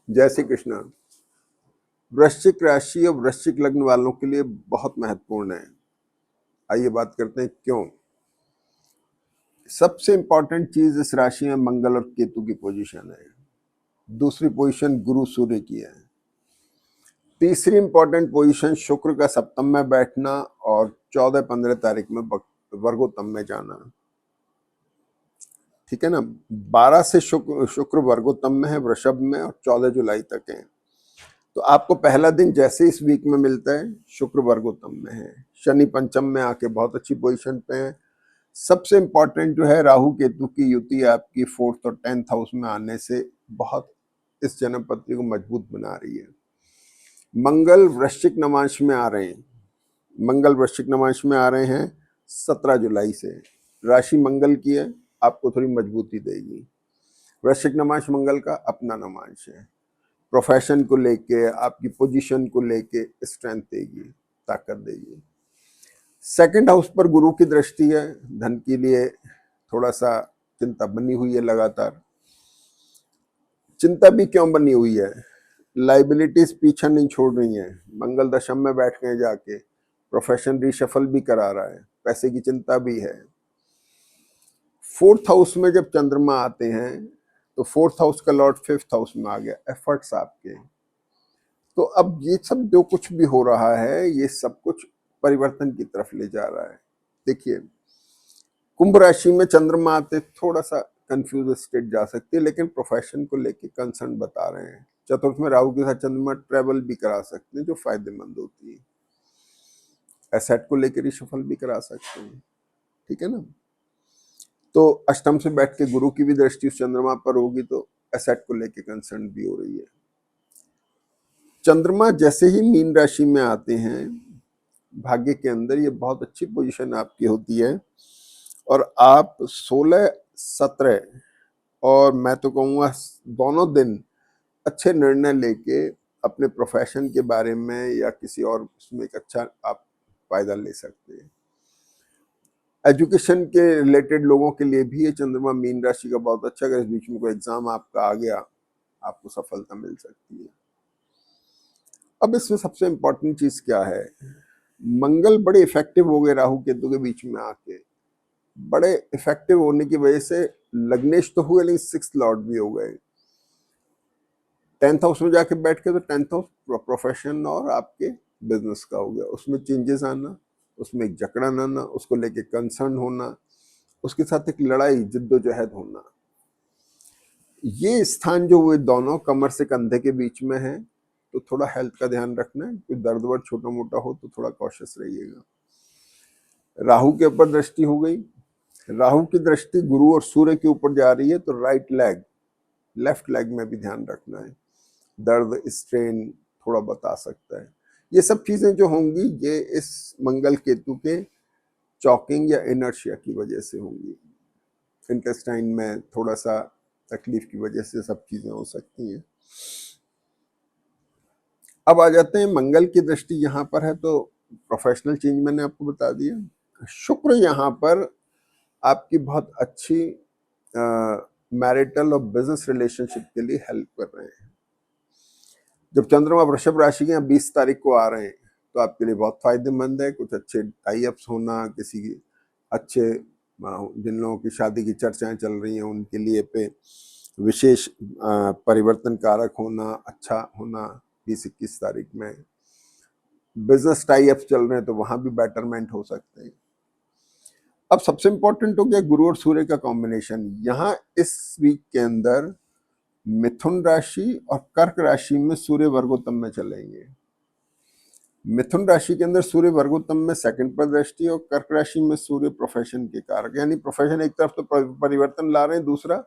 जय श्री कृष्णा। वृश्चिक राशि और वृश्चिक लग्न वालों के लिए बहुत महत्वपूर्ण है। आइए बात करते हैं क्यों। सबसे इंपॉर्टेंट चीज इस राशि में मंगल और केतु की पोजीशन है। दूसरी पोजीशन गुरु सूर्य की है। तीसरी इंपॉर्टेंट पोजीशन शुक्र का सप्तम में बैठना और 14-15 तारीख में वर्गोत्तम में जाना। ठीक है ना। 12 से शुक्र वर्गोत्तम में है वृषभ में और 14 जुलाई तक है। तो आपको पहला दिन जैसे इस वीक में मिलता है, शुक्र वर्गोत्तम में है, शनि पंचम में आके बहुत अच्छी पोजीशन पे है। सबसे इंपॉर्टेंट जो है राहु केतु की युति आपकी 4th और 10th हाउस में आने से बहुत इस जन्म पत्री को मजबूत बना रही है। मंगल वृश्चिक नवांश में आ रहे हैं। मंगल वृश्चिक नवांश में आ रहे हैं 17 जुलाई से। राशि मंगल की है, आपको थोड़ी मजबूती देगी। वृश्चिक नवांश मंगल का अपना नवांश है। प्रोफेशन को लेके, आपकी पोजीशन को लेके स्ट्रेंथ देगी, ताकत देगी। सेकंड हाउस पर गुरु की दृष्टि है। धन के लिए थोड़ा सा चिंता बनी हुई है लगातार। चिंता भी क्यों बनी हुई है? लाइबिलिटीज पीछा नहीं छोड़ रही हैं। मंगल दशम में बैठ गए जाके, प्रोफेशन रिशफल भी करा रहा है, पैसे की चिंता भी है। 4th हाउस में जब चंद्रमा आते हैं तो 4th हाउस का लॉर्ड 5th हाउस में आ गया, एफर्ट्स आपके। तो अब ये सब जो कुछ भी हो रहा है, ये सब कुछ परिवर्तन की तरफ ले जा रहा है। देखिए, कुंभ राशि में चंद्रमा आते थोड़ा सा कंफ्यूज स्टेट जा सकती है, लेकिन प्रोफेशन को लेके कंसर्न बता रहे हैं। चतुर्थ में राहु के साथ चंद्रमा ट्रेवल भी करा सकते हैं, जो फायदेमंद होती है। एसेट को लेकर रिशफल भी करा सकते हैं। ठीक है ना। तो अष्टम से बैठ के गुरु की भी दृष्टि उस चंद्रमा पर होगी, तो एसेट को लेके कंसर्न भी हो रही है। चंद्रमा जैसे ही मीन राशि में आते हैं, भाग्य के अंदर ये बहुत अच्छी पोजीशन आपकी होती है और आप 16, 17 और मैं तो कहूँगा दोनों दिन अच्छे निर्णय लेके अपने प्रोफेशन के बारे में या किसी और उसमें एक अच्छा आप फायदा ले सकते हैं। एजुकेशन के रिलेटेड लोगों के लिए भी ये चंद्रमा मीन राशि का बहुत अच्छा। अगर इस बीच में कोई एग्जाम आपका आ गया, आपको सफलता मिल सकती है। अब इसमें सबसे इंपॉर्टेंट चीज क्या है? मंगल बड़े इफेक्टिव हो गए राहु केतु के बीच में आके। बड़े इफेक्टिव होने की वजह से लग्नेश तो हुए, लेकिन 6th लॉर्ड भी हो गए। 10th हाउस में जाके बैठ के, तो 10th हाउस प्रोफेशन और आपके बिजनेस का हो गया। उसमें चेंजेस आना, उसमें एक जकड़न आना, उसको लेके कंसर्न होना, उसके साथ एक लड़ाई जिद्दोजहद होना। ये स्थान जो हुए दोनों कमर से कंधे के बीच में है, तो थोड़ा हेल्थ का ध्यान रखना है। कोई दर्द वर्द छोटा मोटा हो तो थोड़ा कॉशियस रहिएगा। राहु के ऊपर दृष्टि हो गई। राहु की दृष्टि गुरु और सूर्य के ऊपर जा रही है, तो राइट लेग, लेफ्ट लेग में भी ध्यान रखना है। दर्द, स्ट्रेन थोड़ा बता सकता है। ये सब चीजें जो होंगी, ये इस मंगल केतु के चॉकिंग या इनर्शिया की वजह से होंगी। इंटेस्टाइन में थोड़ा सा तकलीफ की वजह से सब चीजें हो सकती हैं। अब आ जाते हैं, मंगल की दृष्टि यहाँ पर है तो प्रोफेशनल चेंज मैंने आपको बता दिया। शुक्र यहाँ पर आपकी बहुत अच्छी मैरिटल और बिजनेस रिलेशनशिप के लिए हेल्प कर रहे हैं। जब चंद्रमा वृषभ राशि के 20 तारीख को आ रहे हैं, तो आपके लिए बहुत फायदेमंद है। कुछ अच्छे टाई अप्स होना, किसी अच्छे जिन लोगों की शादी की चर्चाएं चल रही हैं उनके लिए पे विशेष परिवर्तन कारक होना, अच्छा होना 20-21 तारीख में। बिजनेस टाई अप्स चल रहे हैं तो वहां भी बेटरमेंट हो सकते हैं। अब सबसे इंपॉर्टेंट हो गया गुरु और सूर्य का कॉम्बिनेशन। यहाँ इस वीक के अंदर मिथुन राशि और कर्क राशि में सूर्य वर्गोत्तम में चलेंगे। मिथुन राशि के अंदर सूर्य वर्गोत्तम में सेकंड पर दृष्टि और कर्क राशि में सूर्य प्रोफेशन के कारक। यानी प्रोफेशन एक तरफ तो परिवर्तन ला रहे हैं, दूसरा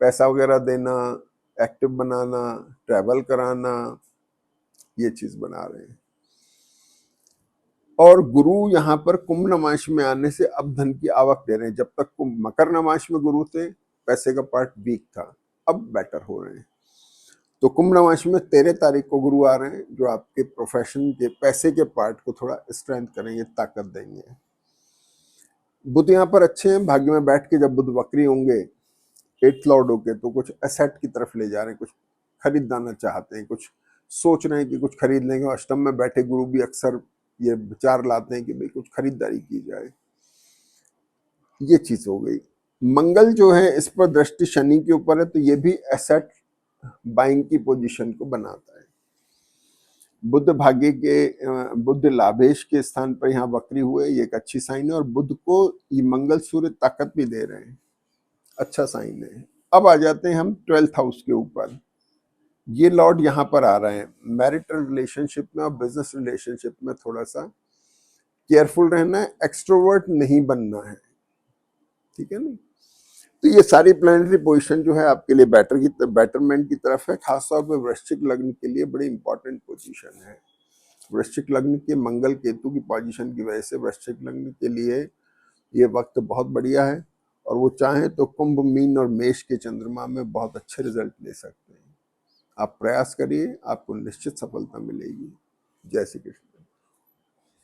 पैसा वगैरह देना, एक्टिव बनाना, ट्रैवल कराना, ये चीज बना रहे हैं। और गुरु यहाँ पर कुंभ नवांश में आने से अब धन की आवक दे रहे हैं। जब तक मकर नवांश में गुरु थे, पैसे का पार्ट वीक था, अब बेटर हो रहे हैं। तो कुंभ नवांश में 13 तारीख को गुरु आ रहे हैं, जो आपके प्रोफेशन के पैसे के पार्ट को थोड़ा स्ट्रेंथ करेंगे, ताकत देंगे। बुध यहाँ पर अच्छे हैं, भाग्य में बैठ के जब बुध वक्री होंगे 8th लॉर्ड होके, तो कुछ एसेट की तरफ ले जा रहे हैं, कुछ खरीदना चाहते हैं, कुछ सोच रहे हैं कि कुछ खरीद लेंगे। अष्टम में बैठे गुरु भी अक्सर ये विचार लाते हैं कि भाई कुछ खरीदारी की जाए। ये चीज हो गई। मंगल जो है इस पर दृष्टि शनि के ऊपर है, तो ये भी एसेट बाइंग की पोजीशन को बनाता है। बुध भाग्य के बुध लाभेश के स्थान पर यहाँ वक्री हुए, ये एक अच्छी साइन है। और बुध को ये मंगल सूर्य ताकत भी दे रहे हैं, अच्छा साइन है। अब आ जाते हैं हम 12th हाउस के ऊपर। ये लॉर्ड यहाँ पर आ रहे हैं। मैरिटल रिलेशनशिप में और बिजनेस रिलेशनशिप में थोड़ा सा केयरफुल रहना है, एक्सट्रोवर्ट नहीं बनना है, ठीक है ना। तो ये सारी प्लैनेटरी पोजीशन जो है आपके लिए बेटरमेंट की तरफ है। खासतौर पर वृश्चिक लग्न के लिए बड़ी इंपॉर्टेंट पोजीशन है। वृश्चिक लग्न के मंगल केतु की पोजीशन की वजह से वृश्चिक लग्न के लिए ये वक्त बहुत बढ़िया है, और वो चाहें तो कुंभ, मीन और मेष के चंद्रमा में बहुत अच्छे रिजल्ट ले सकते हैं। आप प्रयास करिए, आपको निश्चित सफलता मिलेगी। जय श्री कृष्ण।